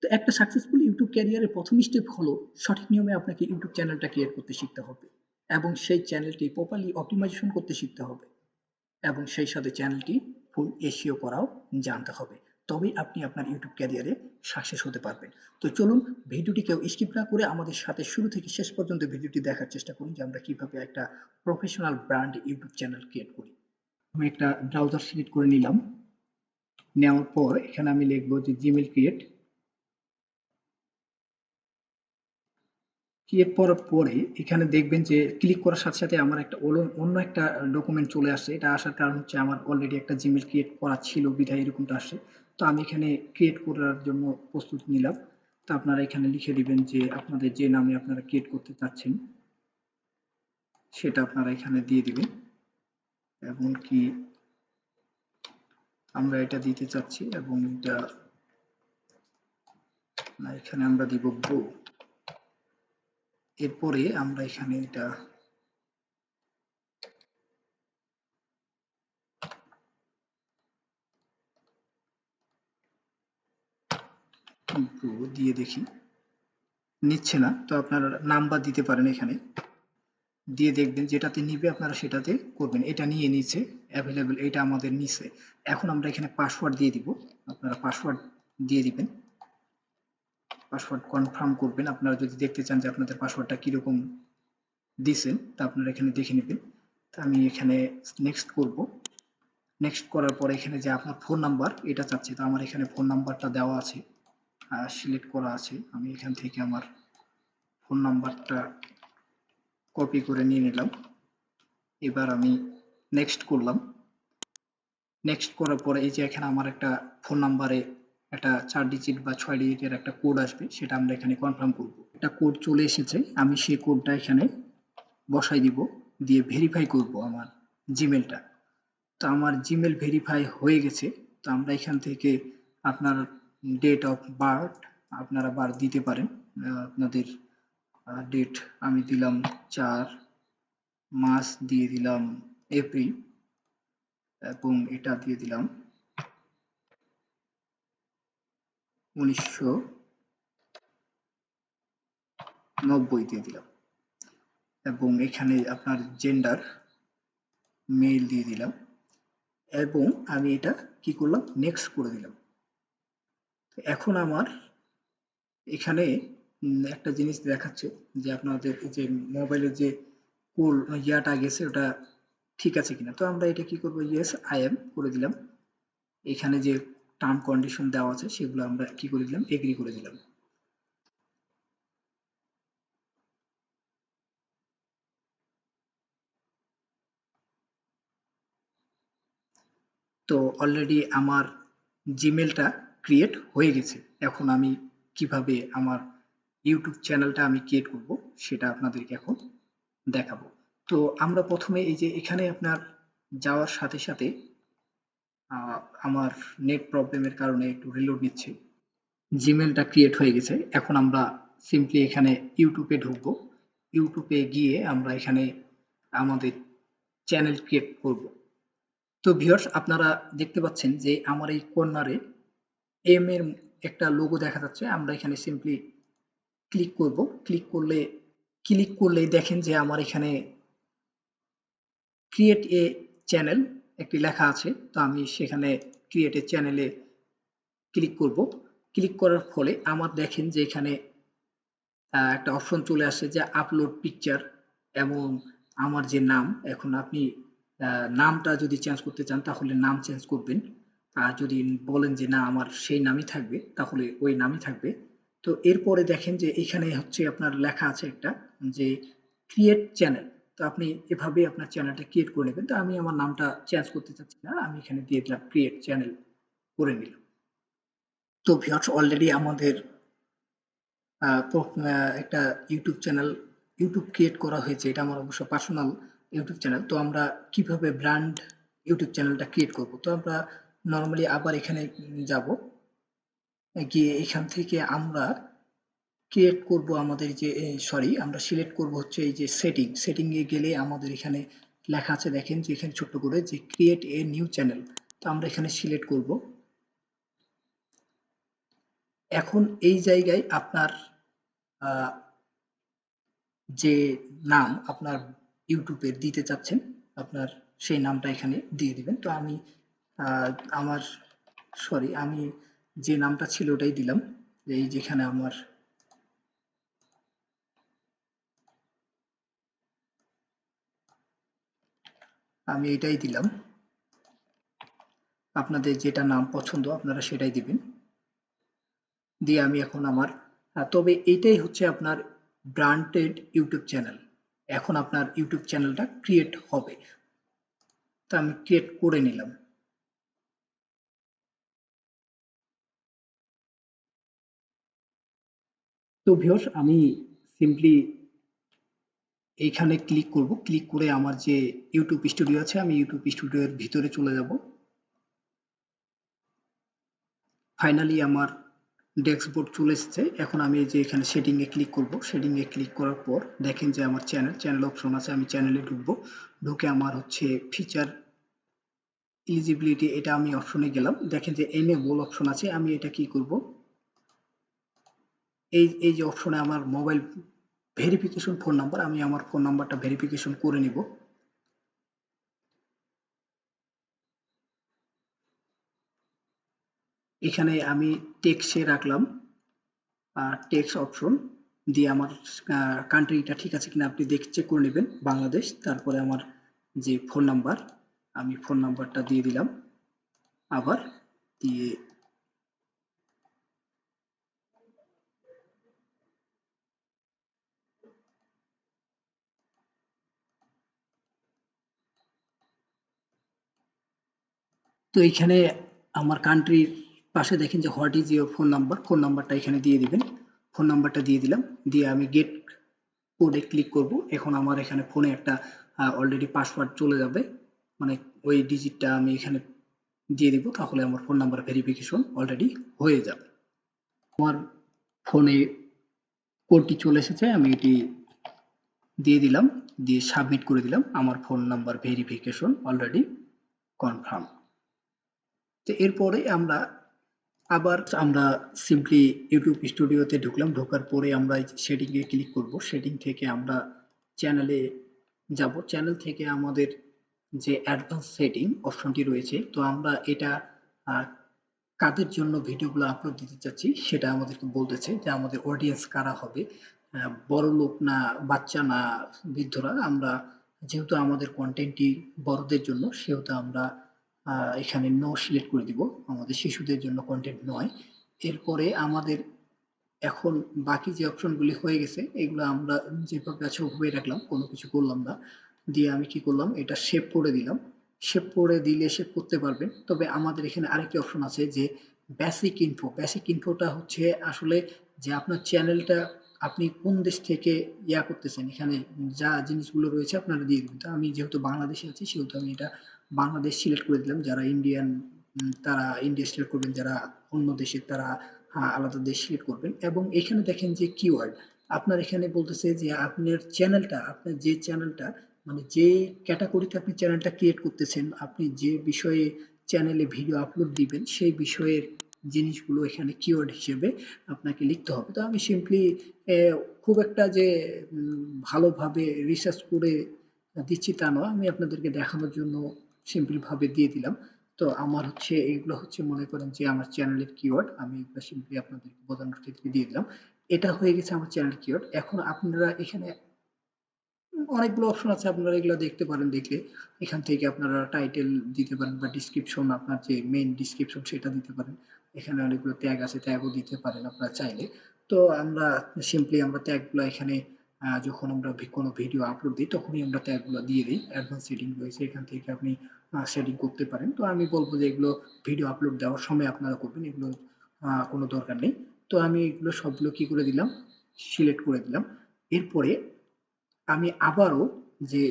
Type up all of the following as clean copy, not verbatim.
তো একটা successful YouTube ক্যারিয়ারের প্রথম স্টেপ হলো সঠিক নিয়মে আপনাকে ইউটিউব চ্যানেলটা ক্রিয়েট করতে শিখতে হবে এবং সেই চ্যানেলটি প্রপারলি অপটিমাইজেশন করতে শিখতে হবে এবং সেই সাথে চ্যানেলটি ফুল এসইও করাও জানতে হবে। তবেই আপনি আপনার ইউটিউব ক্যারিয়ারে সাকসেস হতে পারবেন। তো চলুন ভিডিওটি কেউ স্কিপ না করে আমাদের সাথে শুরু থেকে শেষ পর্যন্ত ভিডিওটি দেখার চেষ্টা করুন যে আমরা কিভাবে একটা professional brand YouTube channel create করি। আমি একটা ব্রাউজার সিলেক্ট করে নিলাম। নেওয়ার পর এখানে আমি লিখবো যে জিমেল ক্রিয়েট করার পরে এখানে দেখবেন যে ক্লিক করার সাথে সাথে আমার একটা অন্য একটা ডকুমেন্ট চলে আসছে। এটা আসার কারণ হচ্ছে আমার অলরেডি একটা জিমেল ক্রিয়েট করা ছিল বিধায় এরকমটা আসছে। তো আমি এখানে ক্রিয়েট করার জন্য প্রস্তুতি নিলাম। তো আপনারা এখানে লিখে দিবেন যে আপনাদের যে নামে আপনারা ক্রিয়েট করতে চাচ্ছেন সেটা আপনারা এখানে দিয়ে দিবেন। এমনকি আমরা এটা দিতে চাচ্ছি এবং এটা এখানে আমরা দিব ব্রো। এরপরে আমরা এখানে এটা দিয়ে দেখি নিচ্ছে না। তো আপনারা নাম্বার দিতে পারেন এখানে, দিয়ে দেখবেন যেটাতে নিবে আপনারা সেটাতে করবেন। এটা নিয়ে নিচ্ছে অ্যাভেলেবল, এটা আমাদের নিছে। এখন আমরা এখানে পাসওয়ার্ড দিয়ে দিব। আপনারা পাসওয়ার্ড দিয়ে দিবেন, পাসওয়ার্ড কনফার্ম করবেন। আপনারা যদি দেখতে চান যে আপনাদের পাসওয়ার্ডটা কিরকম দিছেন তা আপনারা এখানে দেখে নেবেন। তা আমি এখানে নেক্সট করব। নেক্সট করার পরে এখানে যে আপনার ফোন নাম্বার এটা চাচ্ছে, তো আমার এখানে ফোন নাম্বারটা দেওয়া আছে, সিলেক্ট করা আছে। আমি এখান থেকে আমার ফোন নাম্বারটা কপি করে নিয়ে নিলাম। এবার আমি নেক্সট করলাম। নেক্সট করার পরে এই যে এখানে আমার একটা ফোন নাম্বারে একটা 4 ডিজিট বা 6 ডিজিটের একটা কোড আসবে, সেটা আমরা এখানে কনফার্ম করব। একটা কোড চলে এসেছে, আমি সেই কোডটা এখানে বসাই দিব, দিয়ে ভেরিফাই করব আমার জিমেলটা। তো আমার জিমেল ভেরিফাই হয়ে গেছে। তো আমরা এখান থেকে আপনার ডেট অফ বার্থ আপনারা দিতে পারেন। আপনাদের ডেট আমি দিলাম 4, মাস দিয়ে দিলাম এপ্রিল এবং এটা দিয়ে দিলাম 1990 দিয়ে দিলাম এবং এখানে আপনার জেন্ডার মেল দিয়ে দিলাম এবং আমি এটা কি করলাম, নেক্সট করে দিলাম। এখন আমার এখানে একটা জিনিস দেখাচ্ছে যে আপনাদের যে মোবাইলের যে কোল ইয়াটা গেছে ওটা ঠিক আছে কিনা। তো আমরা এটা কি করব, ইয়েস আই এম করে দিলাম। এখানে যে টার্ম কন্ডিশন দেওয়া আছে সেগুলো আমরা কি করে দিলাম, এগ্রি করে দিলাম। তো অলরেডি আমার জিমেলটা ক্রিয়েট হয়ে গেছে। এখন আমি কিভাবে আমার ইউটিউব চ্যানেলটা আমি ক্রিয়েট করব সেটা আপনাদেরকে এখন দেখাবো। তো আমরা প্রথমে এই যে এখানে আপনার যাওয়ার সাথে সাথে আমার নেট প্রবলেমের কারণে একটু রিলোড নিচ্ছে। জিমেলটা ক্রিয়েট হয়ে গেছে। এখন আমরা সিম্পলি এখানে ইউটিউবে ঢুকবো। ইউটিউবে গিয়ে আমরা এখানে আমাদের চ্যানেল ক্রিয়েট করব। তো ভিউয়ার্স আপনারা দেখতে পাচ্ছেন যে আমার এই কর্নারে এম এর একটা লোগো দেখা যাচ্ছে। আমরা এখানে সিম্পলি ক্লিক করব। ক্লিক করলেই দেখেন যে আমার এখানে ক্রিয়েট এ চ্যানেল একটি লেখা আছে। তো আমি সেখানে ক্রিয়েট এ চ্যানেলে ক্লিক করব। ক্লিক করার ফলে আমার দেখেন যে এখানে একটা অপশন চলে আসে যে আপলোড পিকচার এবং আমার যে নাম। এখন আপনি নামটা যদি চেঞ্জ করতে চান তাহলে নাম চেঞ্জ করবেন, আর যদি বলেন যে না আমার সেই নামই থাকবে তাহলে ওই নামই থাকবে। তো এরপরে দেখেন যে এখানে হচ্ছে আপনার লেখা আছে একটা যে ক্রিয়েট চ্যানেল। তো আপনি এভাবে আপনার চ্যানেলটা ক্রিয়েট করে নেবেন। তো আমি আমার নামটা চেঞ্জ করতে চাচ্ছি না, আমি এখানে দিয়ে দিলাম ক্রিয়েট চ্যানেল করে নিলাম। তো ভিউয়ার্স অলরেডি আমাদের একটা ইউটিউব ক্রিয়েট করা হয়েছে। এটা আমার অবশ্য পার্সোনাল ইউটিউব চ্যানেল। তো আমরা কিভাবে ব্র্যান্ড ইউটিউব চ্যানেলটা ক্রিয়েট করব, তো আমরা নর্মালি আবার এখানে যাব, গিয়ে এখান থেকে আমরা ক্রিয়েট করব আমাদের যে সরি আমরা সিলেক্ট করব হচ্ছে এই যে সেটিং এ গেলে আমাদের এখানে লেখা আছে, দেখেন যে এখানে ছোট্ট করে যে ক্রিয়েট এ নিউ চ্যানেল। তো আমরা এখানে সিলেক্ট করব। এখন এই জায়গায় আপনার যে নাম আপনার ইউটিউবে দিতে চাচ্ছেন, আপনার সেই নামটা এখানে দিয়ে দিবেন। তো আমি আহ, আমার সরি আমি যে নামটা ছিল ওটাই দিলাম। এই যেখানে আমার আমি এটাই দিলাম। আপনাদের যেটা নাম পছন্দ আপনারা সেটাই দিবেন। দিয়ে আমি এখন আমার তবে এইটাই হচ্ছে আপনার ব্র্যান্ডেড ইউটিউব চ্যানেল। এখন আপনার ইউটিউব চ্যানেলটা ক্রিয়েট হবে। তো আমি ক্রিয়েট করে নিলাম। তো ভিউয়ার্স আমি সিম্পলি এইখানে ক্লিক করব, ক্লিক করে আমার যে ইউটিউব স্টুডিও আছে আমি ইউটিউব স্টুডিওর ভিতরে চলে যাব। ফাইনালি আমার ড্যাশবোর্ড চলে এসেছে। এখন আমি এই যে এখানে সেটিং এ ক্লিক করব, সেটিং এ ক্লিক করার পর দেখেন যে আমার চ্যানেল অপশন আছে। আমি চ্যানেলে ঢুকবো, ঢুকে আমার হচ্ছে ফিচার এলিজিবিলিটি এটা আমি অপশনে গেলাম। দেখেন যে এনেবল অপশন আছে। আমি এটা কি করব, এই যে অপশনে আমার মোবাইল ভেরিফিকেশন ফোন নাম্বার, আমি আমার ফোন নাম্বারটা ভেরিফিকেশন করে নিব। এখানে আমি টেক্সটে রাখলাম টেক্সট অপশন দিয়ে আমার কান্ট্রিটা ঠিক আছে কিনা আপনি দেখে চেক করে নেবেন, বাংলাদেশ। তারপরে আমার যে ফোন নাম্বার আমি ফোন নাম্বারটা দিয়ে দিলাম আবার দিয়ে। তো এখানে আমার কান্ট্রির পাশে দেখেন যে what is your phone number, phone নাম্বারটা এখানে দিয়ে দিবেন। ফোন নাম্বারটা দিয়ে দিলাম, দিয়ে আমি গেট কোডে ক্লিক করব। এখন আমার এখানে ফোনে একটা অলরেডি পাসওয়ার্ড চলে যাবে, মানে ওই ডিজিটটা আমি এখানে দিয়ে দিব, তাহলে আমার ফোন নাম্বার ভেরিফিকেশন অলরেডি হয়ে যাবে। আমার ফোনে কোডটি চলে এসেছে, আমি এটি দিয়ে দিলাম, দিয়ে সাবমিট করে দিলাম। আমার phone number verification already confirm. তো এরপরে আমরা সিম্পলি ইউটিউব স্টুডিওতে ঢুকলাম, ঢোকার পরে আমরা সেটিংয়ে ক্লিক করব। সেটিং থেকে আমরা চ্যানেলে যাব, চ্যানেল থেকে আমাদের যে অ্যাডভান্স সেটিং অপশনটি রয়েছে, তো আমরা এটা আহ, কাদের জন্য ভিডিওগুলো আপলোড দিতে চাচ্ছি সেটা আমাদেরকে বলতেছে যে আমাদের অডিয়েন্স কারা হবে, বড় লোক না বাচ্চা না বৃদ্ধরা। আমরা যেহেতু আমাদের কন্টেন্টটি বড়দের জন্য সেহেতু আমরা এখানে নো সিলেক্ট করে দিব, আমাদের শিশুদের জন্য কন্টেন্ট নয়। এরপরে আমাদের এখন বাকি যে অপশনগুলি হয়ে গেছে এগুলো আমরা যেভাবে আছে ওভাবেই রাখলাম, কোনো কিছু করলাম না। দিয়ে আমি কি করলাম, এটা সেভ করে দিলাম। সেভ করে দিলে সেভ করতে পারবেন। তবে আমাদের এখানে আরেকটি অপশন আছে যে বেসিক ইনফো। বেসিক ইনফোটা হচ্ছে আসলে যে আপনার চ্যানেলটা আপনি কোন দেশ থেকে করতেছেন, এখানে যা জিনিসগুলো রয়েছে আপনারা দিয়ে দিবেন। তো আমি যেহেতু বাংলাদেশে আছি সেহেতু আমি এটা বাংলাদেশ সিলেক্ট করে দিলাম। যারা ইন্ডিয়ান তারা ইন্ডিয়া সিলেক্ট করবেন, যারা অন্য দেশের তারা আলাদা দেশ সিলেক্ট করবেন। এবং এখানে দেখেন যে কিওয়ার্ড আপনার এখানে বলতেছে যে আপনার চ্যানেলটা, আপনার যে চ্যানেলটা মানে যে ক্যাটাগরিতে আপনি চ্যানেলটা ক্রিয়েট করতেছেন, আপনি যে বিষয়ে চ্যানেলে ভিডিও আপলোড দিবেন সেই বিষয়ের জিনিসগুলো এখানে কিওয়ার্ড হিসেবে আপনাকে লিখতে হবে। তো আমি সিম্পলি খুব একটা যে ভালোভাবে রিসার্চ করে দিচ্ছি তা নয়, আমি আপনাদেরকে দেখানোর জন্য সিম্পল ভাবে দিয়ে দিলাম। তো আমার হচ্ছে এইগুলো হচ্ছে মনে করেন যে আমার চ্যানেলের কিওয়ার্ড, আমি এগুলো সিম্পলি আপনাদেরকে বোঝানোর ক্ষেত্রে দিয়ে দিলাম। এটা হয়ে গেছে আমার চ্যানেল কিওয়ার্ড। এখন আপনারা এখানে অনেকগুলো অপশন আছে, আপনারা এগুলো দেখতে পারেন। দেখলে এখান থেকে আপনারা টাইটেল দিতে পারেন বা ডিসক্রিপশন, আপনার যে মেইন ডিসক্রিপশন সেটা দিতে পারেন। এখানে অনেকগুলো ট্যাগ আছে, ট্যাগও দিতে পারেন আপনারা চাইলে। তো আমরা সিম্পলি আমরা ট্যাগগুলো এখানে যখন আমরা কোনো ভিডিও আপলোড দিই তখনই আমরা ট্যাগগুলো দিয়ে দিই। অ্যাডভান্স সেটিং রয়েছে, এখান থেকে আপনি সেটিং করতে পারেন। তো আমি বলবো যে এগুলো ভিডিও আপলোড দেওয়ার সময় আপনারা করবেন, এগুলো কোনো দরকার নেই। তো আমি এগুলো সবগুলো কি করে দিলাম, সিলেক্ট করে দিলাম। এরপরে আমি আবারও যে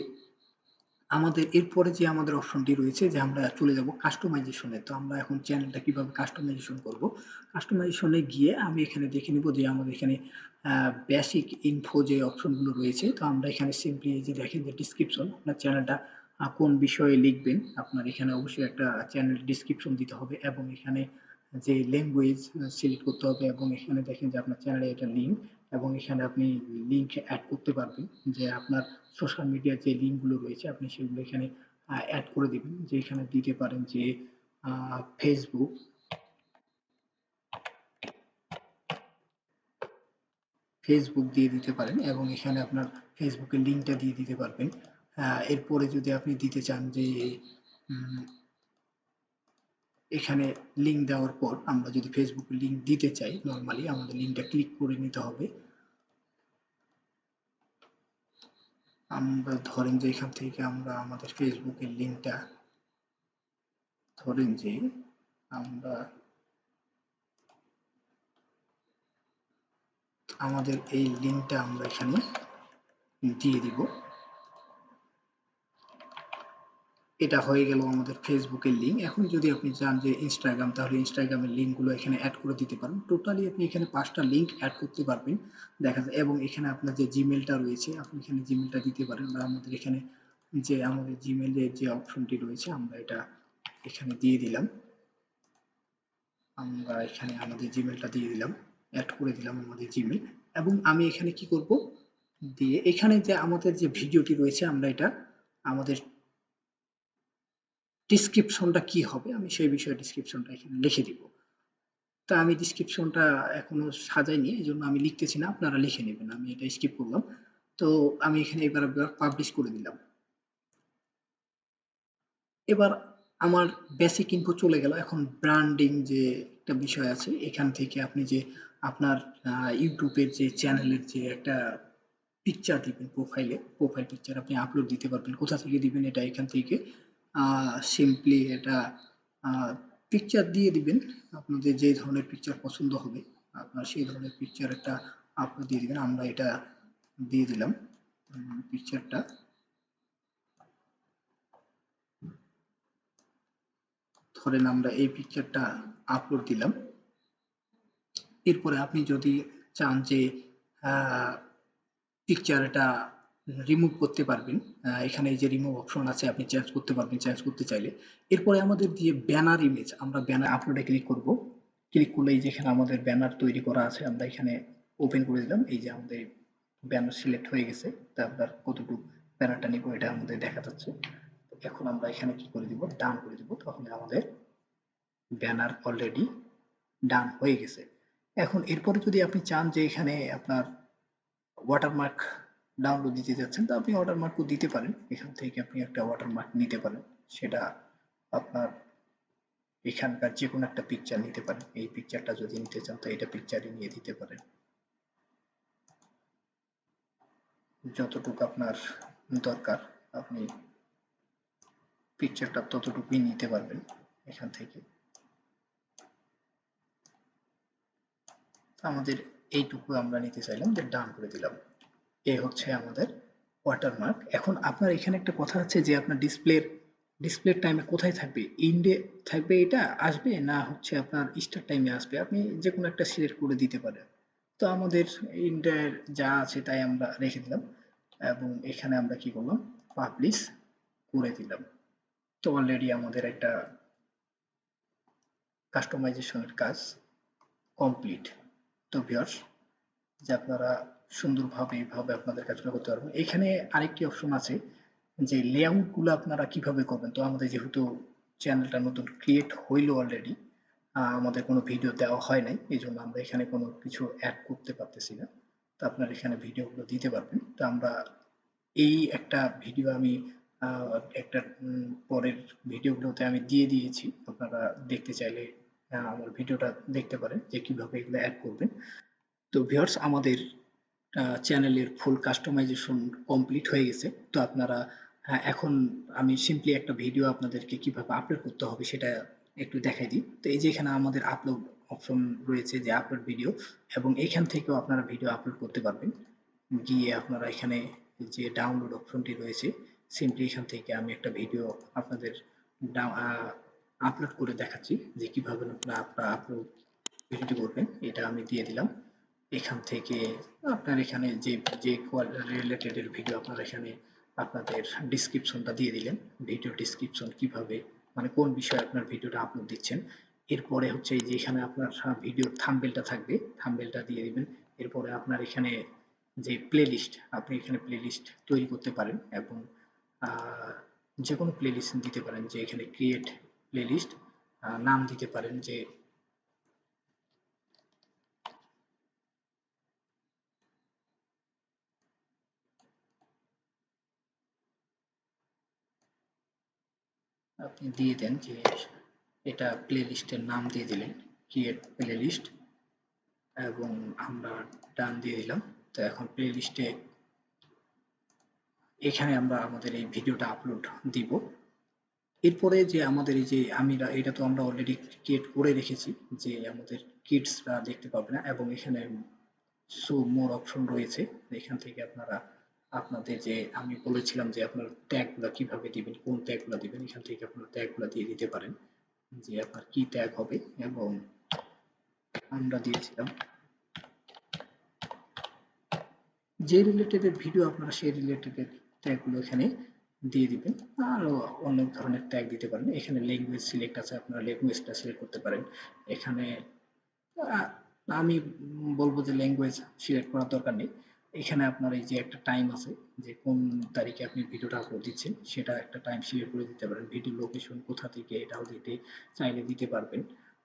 আমাদের এরপরে যে আমাদের অপশনটি রয়েছে যে আমরা চলে যাব কাস্টমাইজেশনে। তো আমরা এখন চ্যানেলটা কিভাবে কাস্টমাইজেশন করব, কাস্টমাইজেশনে গিয়ে আমি এখানে দেখে নিব যে আমাদের এখানে বেসিক ইনফো যে অপশনগুলো রয়েছে। তো আমরা এখানে সিম্পলি যে দেখেন যে ডিসক্রিপশন, আপনার চ্যানেলটা কোন বিষয়ে লিখবেন, আপনার এখানে অবশ্যই একটা চ্যানেল ডেসক্রিপশন দিতে হবে এবং এখানে যে ল্যাঙ্গুয়েজ সিলেক্ট করতে হবে এবং এখানে দেখেন যে আপনার চ্যানেলে এটা লিঙ্ক এবং এখানে আপনি লিঙ্ক অ্যাড করতে পারবেন যে আপনার সোশ্যাল মিডিয়ার যে লিঙ্কগুলো রয়েছে আপনি সেগুলো এখানে অ্যাড করে দিবেন, যে এখানে দিতে পারেন যে ফেসবুক ফেসবুক দিয়ে দিতে পারেন এবং এখানে আপনার ফেসবুকের লিঙ্কটা দিয়ে দিতে পারবেন। এরপরে যদি আপনি দিতে চান যে এখানে লিঙ্ক দেওয়ার পর আমরা যদি ফেসবুকের লিঙ্ক দিতে চাই, নর্মালি আমাদের লিঙ্কটা ক্লিক করে নিতে হবে। আমরা ধরেন যে এখান থেকে আমরা আমাদের ফেসবুকের লিঙ্কটা ধরেন যে আমরা আমাদের এই লিঙ্কটা আমরা এখানে দিয়ে দিব। এটা হয়ে গেল আমাদের ফেসবুকের লিঙ্ক। এখন যদি আপনি চান যে ইনস্টাগ্রাম, তাহলে ইনস্টাগ্রামের লিঙ্কগুলো এখানে অ্যাড করে দিতে পারেন। টোটালি আপনি এখানে 5টা লিঙ্ক অ্যাড করতে পারবেন দেখা যায়। এবং এখানে আপনার যে জিমেলটা রয়েছে আপনি এখানে জিমেলটা দিতে পারেন বা আমাদের এখানে যে আমাদের জিমেলের যে অপশনটি রয়েছে আমরা এটা এখানে দিয়ে দিলাম। আমরা এখানে আমাদের জিমেলটা দিয়ে দিলাম, অ্যাড করে দিলাম আমাদের জিমেল। এবং আমি এখানে কি করব, দিয়ে এখানে যে আমাদের যে ভিডিওটি রয়েছে আমরা এটা আমাদের ডিসক্রিপশনটা কি হবে আমি সেই বিষয়ে ডিসক্রিপশনটা এখানে লিখে দিব। তা আমি ডিসক্রিপশনটা এখনো সাজাইনি, এই জন্য আমি লিখতেছি না, আপনারা লিখে নেবেন। আমি এটা স্কিপ করলাম। তো আমি এখানে এবার পাবলিশ করে দিলাম। এবার আমার বেসিক ইনফো চলে গেল। এখন ব্র্যান্ডিং যে একটা বিষয় আছে, এখান থেকে আপনি যে আপনার ইউটিউবের যে চ্যানেলের যে একটা পিকচার দিবেন, প্রোফাইল পিকচার আপনি আপলোড দিতে পারবেন। কোথা থেকে দিবেন, এটা এখান থেকে সিম্পলি এটা পিকচার দিয়ে দিবেন। আপনাদের যে ধরনের পিকচার পছন্দ হবে আপনার সেই ধরনের পিকচার একটা আপলোড দিয়ে দিবেন। আমরা এটা দিয়ে দিলাম পিকচারটা। ধরেন আমরা এই পিকচারটা আপলোড দিলাম। এরপরে আপনি যদি চান যে পিকচারটা রিমুভ করতে পারবেন, এখানে যে রিমুভ অপশন আছে আপনি চেঞ্জ করতে পারবেন চেঞ্জ করতে চাইলে। এরপরে আমাদের যে ব্যানার ইমেজ, আমরা ব্যানার আপলোডে ক্লিক করব। ক্লিক করলে এই যেখানে আমাদের ব্যানার তৈরি করা আছে আমরা এখানে ওপেন করে দিলাম। এই যে আমাদের ব্যানার সিলেক্ট হয়ে গেছে। তারপর কতটুকু ব্যানারটা নিব এটা আমাদের দেখা যাচ্ছে। এখন আমরা এখানে কি করে দিব, ডান করে দিব। তখন আমাদের ব্যানার অলরেডি ডান হয়ে গেছে। এখন এরপরে যদি আপনি চান যে এখানে আপনার ওয়াটারমার্ক ডাউনলোড দিতে যাচ্ছেন, তো আপনি ওয়াটারমার্কও দিতে পারেন। এখান থেকে আপনি একটা ওয়াটারমার্ক নিতে পারেন, সেটা আপনার এখানকার যে কোনো একটা পিকচার নিতে পারেন। এই পিকচারটা যদি নিতে চান তো এটা পিকচারই নিয়ে দিতে পারেন, যতটুকু আপনার দরকার আপনি পিকচারটা ততটুকুই নিতে পারবেন এখান থেকে। আমাদের এইটুকু আমরা নিতে চাইলাম, যে ডান করে দিলাম। এই হচ্ছে আমাদের ওয়াটারমার্ক। এখন আপনার এখানে একটা কথা আছে যে আপনার ডিসপ্লের টাইমে কোথায় থাকবে, ইন্ডে থাকবে, এটা আসবে না হচ্ছে আপনার স্টার্ট টাইমে আসবে, আপনি যে কোনো একটা সিলেক্ট করে দিতে পারেন। তো আমাদের ইন্ডের যা আছে তাই আমরা রেখে দিলাম এবং এখানে আমরা কি করলাম, পাবলিশ করে দিলাম। তো অলরেডি আমাদের একটা কাস্টমাইজেশনের কাজ কমপ্লিট। তো ভিউয়ার্স, যে আপনারা সুন্দরভাবে এইভাবে আপনাদের কাজগুলো করতে পারবেন। এখানে আরেকটি অপশন আছে যে লেআউট গুলো আপনারা কিভাবে করবেন। তো আমাদের যেহেতু চ্যানেলটা নতুন ক্রিয়েট হইলো অলরেডি, আমাদের কোনো ভিডিও দেওয়া হয় নাই, এই জন্য আমরা এখানে কোনো কিছু অ্যাড করতে পারতেছি না। তো আপনারা এখানে ভিডিওগুলো দিতে পারবেন। তো আমরা এই একটা ভিডিও আমি একটা পরের ভিডিওগুলোতে আমি দিয়ে দিয়েছি, আপনারা দেখতে চাইলে আমার ভিডিওটা দেখতে পারেন যে কিভাবে এগুলো অ্যাড করবেন। তো ভিউয়ার্স, আমাদের চ্যানেলের ফুল কাস্টমাইজেশন কমপ্লিট হয়ে গেছে। তো আপনারা এখন আমি সিম্পলি একটা ভিডিও আপনাদেরকে কিভাবে আপলোড করতে হবে সেটা একটু দেখাই দিই। তো এই যে এখানে আমাদের আপলোড অপশন রয়েছে, যে আপলোড ভিডিও, এবং এখান থেকেও আপনারা ভিডিও আপলোড করতে পারবেন। গিয়ে আপনারা এখানে যে ডাউনলোড অপশনটি রয়েছে, সিম্পলি এখান থেকে আমি একটা ভিডিও আপনাদের আপলোড করে দেখাচ্ছি যে কিভাবে আপনারা আপলোড ভিডিওটি করবেন। এটা আমি দিয়ে দিলাম। এখান থেকে আপনার এখানে যে যে রিলেটেড এর ভিডিও আপনারা এখানে আপনাদের ডেসক্রিপশনটা দিয়ে দিলেন, ভিডিও ডেসক্রিপশন কিভাবে মানে কোন বিষয়ে আপনার ভিডিওটা আপলোড দিচ্ছেন। এরপরে হচ্ছে এই যে এখানে আপনার ভিডিও থাম্বনেলটা থাকবে, থাম্বনেলটা দিয়ে দিবেন। এরপরে আপনার এখানে যে প্লেলিস্ট, আপনি এখানে প্লেলিস্ট তৈরি করতে পারেন এবং যে কোনো প্লেলিস্ট দিতে পারেন, যে এখানে ক্রিয়েট প্লেলিস্ট নাম দিতে পারেন যে আপনি দিয়ে দেন যে এটা প্লেলিস্টের নাম দিয়ে দিলেন ক্রিয়েট প্লেলিস্ট এবং আমরা ডান দিয়ে দিলাম। তো এখন প্লেলিস্টে এখানে আমরা আমাদের এই ভিডিওটা আপলোড দিব। এরপরে যে আমাদের এই যে এটা তো আমরা অলরেডি ক্রিয়েট করে রেখেছি, যে আমাদের কিডসরা দেখতে পাবে না এবং এখানে শো মোর অপশন রয়েছে। এখান থেকে আপনারা আপনাদের যে আমি বলেছিলাম যে আপনার ট্যাগগুলো কিভাবে দিবেন, কোন ট্যাগগুলো দিবেন, এখান থেকে আপনার ট্যাগগুলো দিয়ে দিতে পারেন যে আপনার কি ট্যাগ হবে। এবং আমরা দিয়েছিলাম যে রিলেটেড ভিডিও আপনারা সেই রিলেটেড ট্যাগগুলো এখানে দিয়ে দিবেন। আরও অনেক ধরনের ট্যাগ দিতে পারেন। এখানে ল্যাঙ্গুয়েজ সিলেক্ট আছে, আপনারা ল্যাঙ্গুয়েজটা সিলেক্ট করতে পারেন। এখানে আমি বলবো যে ল্যাঙ্গুয়েজ সিলেক্ট করার দরকার নেই। এখানে আপনার এই যে একটা টাইম আছে, যে কোন তারিখে আপনি ভিডিওটা আপলোড দিচ্ছেন সেটা একটা টাইম সিলেক্ট করে দিতে পারেন। ভিডিও লোকেশন কোথা থেকে এটাও দিতে চাইলে দিতে পারবেন।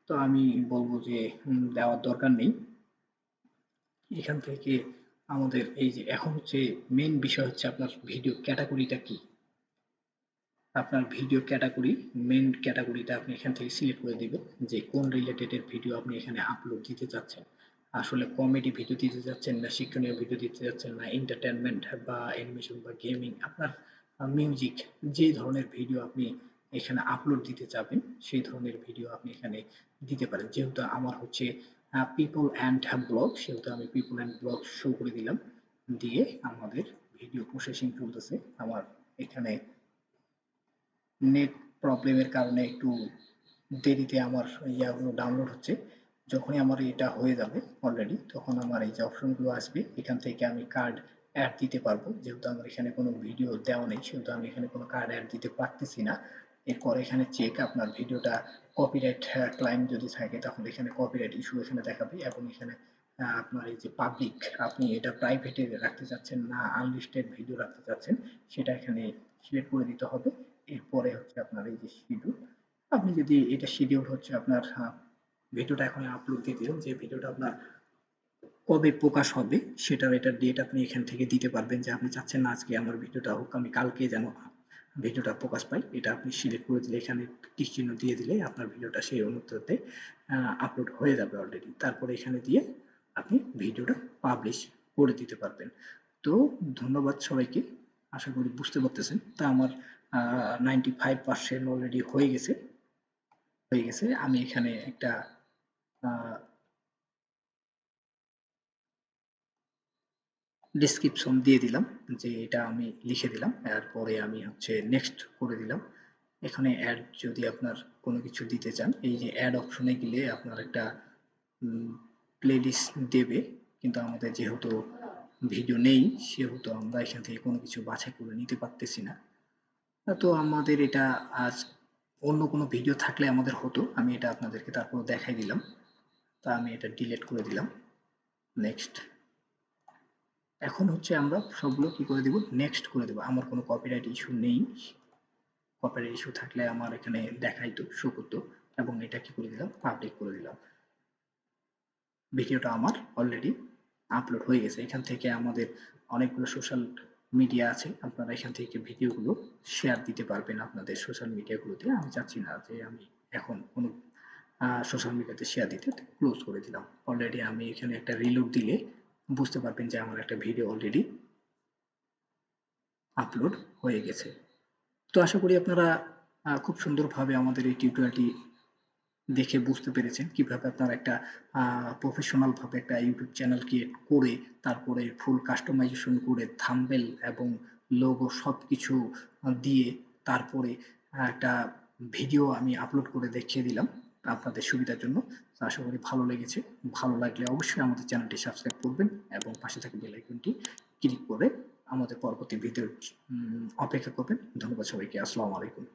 তো আমি বলবো যে দেওয়ার দরকার নেই। এখান থেকে আমাদের এই যে এখন হচ্ছে মেন বিষয় হচ্ছে আপনার ভিডিও ক্যাটাগরিটা কি। আপনার ভিডিও ক্যাটাগরি, মেন ক্যাটাগরিটা আপনি এখান থেকে সিলেক্ট করে দিবেন যে কোন রিলেটেড ভিডিও আপনি এখানে আপলোড দিতে চাচ্ছেন। আসলে কমেডি ভিডিও দিতে যাচ্ছেন, না শিক্ষণীয় ভিডিও দিতে যাচ্ছেন, না এন্টারটেনমেন্ট বা অ্যানিমেশন বা গেমিং, আপনার মিউজিক, যে ধরনের ভিডিও আপনি এখানে আপলোড দিতে চাবেন সেই ধরনের ভিডিও আপনি এখানে দিতে পারেন। যেহেতু আমার হচ্ছে পিপল অ্যান্ড ব্লগ, সেহেতু আমি পিপল অ্যান্ড ব্লগ শো করে দিলাম। দিয়ে আমাদের ভিডিও প্রসেসিং চলতেছে। আমার এখানে নেট প্রবলেমের কারণে একটু দেরিতে আমার ইয়াগুলো ডাউনলোড হচ্ছে। যখনই আমার এটা হয়ে যাবে অলরেডি, তখন আমার এই যে অপশনগুলো আসবে, এখান থেকে আমি কার্ড অ্যাড দিতে পারবো। যেহেতু আমার এখানে কোনো ভিডিও দেওয়া নেই সেহেতু আমি এখানে কোনো কার্ড অ্যাড দিতে পারতেছি না। এরপর এখানে চেক, আপনার ভিডিওটা কপিরাইট ক্লাইম যদি থাকে তাহলে এখানে কপিরাইট ইস্যু এখানে দেখাবে। এবং এখানে আপনার এই যে পাবলিক, আপনি এটা প্রাইভেটে রাখতে চাচ্ছেন না আনলিস্টেড ভিডিও রাখতে চাচ্ছেন সেটা এখানে সিলেক্ট করে দিতে হবে। এরপরে হচ্ছে আপনার এই যে শিডিউল, আপনি যদি এটা শিডিউল হচ্ছে আপনার ভিডিওটা এখন আপলোড দিয়ে দিলেন, যে ভিডিওটা আপনার কবে প্রকাশ হবে সেটার এটা ডেট আপনি এখান থেকে দিতে পারবেন, যে আপনি চাচ্ছেন না আজকে আমার ভিডিওটা হোক, আমি কালকে যেন ভিডিওটা প্রকাশ পাই। এটা আপনি সিলেক্ট করে দিলে, এখানে টিক চিহ্ন দিয়ে দিলে আপনার ভিডিওটা সেই অনুপাতে আপলোড হয়ে যাবে অলরেডি। তারপরে এখানে দিয়ে আপনি ভিডিওটা পাবলিশ করে দিতে পারবেন। তো ধন্যবাদ সবাইকে, আশা করি বুঝতে পারতেছেন। তা আমার 95% অলরেডি হয়ে গেছে। আমি এখানে একটা ডেসক্রিপশন দিয়ে দিলাম, যে এটা আমি লিখে দিলাম। এরপরে আমি হচ্ছে নেক্সট করে দিলাম। এখানে অ্যাড যদি আপনার কোনো কিছু দিতে চান, এই যে অ্যাড অপশনে গেলে আপনার একটা প্লেলিস্ট দেবে, কিন্তু আমাদের যেহেতু ভিডিও নেই সেহেতু আমরা এখান থেকে কোনো কিছু বাছাই করে নিতে পারতেছি না। তো আমাদের এটা আজ অন্য কোনো ভিডিও থাকলে আমাদের হতো, আমি এটা আপনাদেরকে তারপর দেখাই দিলাম। তা আমি এটা ডিলিট করে দিলাম। নেক্সট। এখন হচ্ছে আমরা সবগুলো কি করে দিব, নেক্সট করে দেবো। আমার কোনো কপিরাইট ইস্যু নেই। কপিরাইট ইস্যু থাকলে আমার এখানে দেখাইতো, শো করতো। এবং এটা কি করে দিলাম, পাবলিক করে দিলাম। ভিডিওটা আমার অলরেডি আপলোড হয়ে গেছে। এখান থেকে আমাদের অনেকগুলো সোশ্যাল মিডিয়া আছে, আপনারা এখান থেকে ভিডিওগুলো শেয়ার দিতে পারবেন আপনাদের সোশ্যাল মিডিয়াগুলোতে। আমি চাচ্ছি না যে আমি এখন কোনো সোশ্যাল মিডিয়াতে শেয়ার দিতে, ক্লোজ করে দিলাম। অলরেডি আমি এখানে একটা রিলোড দিলে বুঝতে পারবেন যে আমার একটা ভিডিও অলরেডি আপলোড হয়ে গেছে। তো আশা করি আপনারা খুব সুন্দরভাবে আমাদের এই টিউটোরিয়ালটি দেখে বুঝতে পেরেছেন কিভাবে আপনারা একটা প্রফেশনাল ভাবে একটা ইউটিউব চ্যানেল ক্রিয়েট করে তারপরে ফুল কাস্টমাইজেশন করে থাম্বনেল এবং লোগো সবকিছু দিয়ে তারপরে একটা ভিডিও আমি আপলোড করে দেখিয়ে দিলাম আপনাদের সুবিধার জন্য। তো আশা করি ভালো লেগেছে। ভালো লাগলে অবশ্যই আমাদের চ্যানেলটি সাবস্ক্রাইব করবেন এবং পাশে থাকা বেল আইকনটি ক্লিক করে আমাদের পরবর্তী ভিডিওর অপেক্ষা করবেন। ধন্যবাদ সবাইকে। আসসালামু আলাইকুম।